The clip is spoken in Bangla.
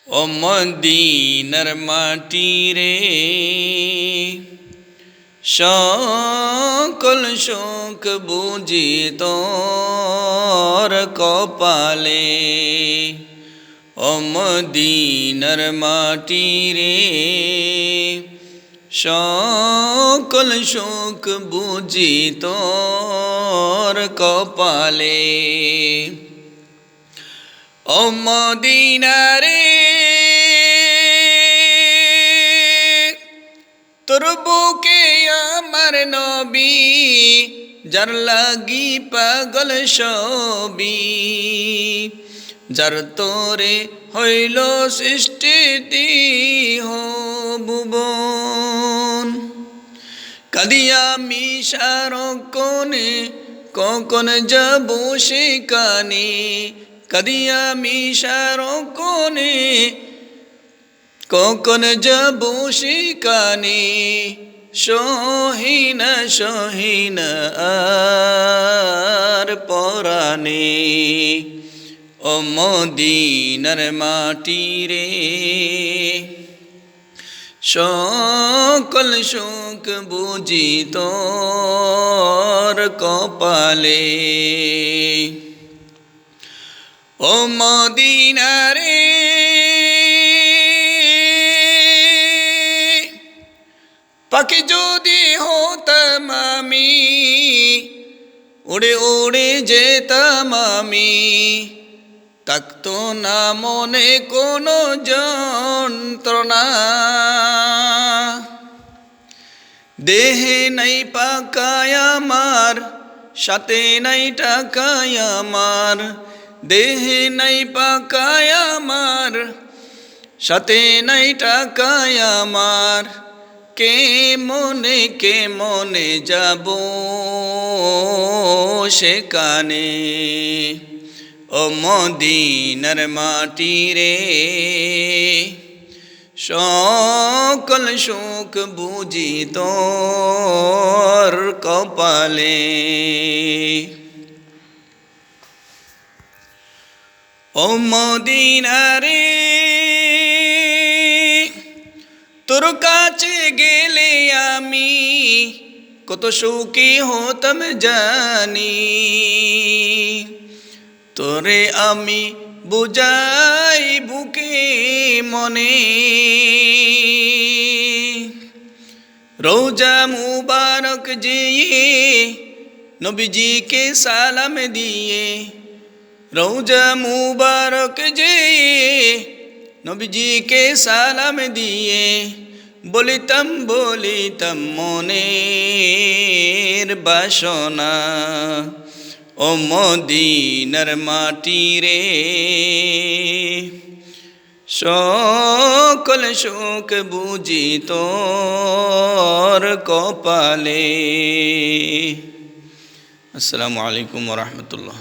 ও মদিনার মাটি রে, সকল শোক বুঝি তোর কপালে। ও মদিনার মাটি রে, সকল শোক বুঝি তোর কপালে। ও মদিনা রে, তোর বুকে আমার নবী, যার লাগি পাগল সবই, যার তোরে হইল সৃষ্টি ভুবন। কাদিয়া মিশার কোণে কখন যাব সেখানে, কাদিয়া মিশার কোণে কখন যাব সেখানে। সহিনা সহিনা আর পরাণে। ও মদিনার মাটি রে, সকল শোক বুঝি তোর কপালে। ও মদিনা রে, পাখি যদি হতাম আমি, উড়ে উড়ে যেতাম আমি, থাকতো না মনে কোনো যন্ত্রণা। দেহে নাই পাকায় আমার, সাথে নাই টাকায় আমার, দেহে নাই পাকায় আমার, সাথে নাই টাকায় আমার। কে মনে যাব সেখানে। ও মদিনার মাটি রে, সকল শোক বুঝি তোর কপালে। ও মদিনা রে, তোর কাছে গেলে আমি কত সুখী হতাম জানি। তোরে আমি বুঝাই বুকে মনে, রোজা মুবারক জিয়ে নবীজিকে সালাম দিয়ে, রোজা মুবারক জিয়ে নবীজিকে সালাম দিয়ে, বলিতাম মনের বাসনা। ও মদিনার মাটি রে, সকল শোক বুঝি তোর কপালে। আসসালামু আলাইকুম ওয়া রাহমাতুল্লাহ।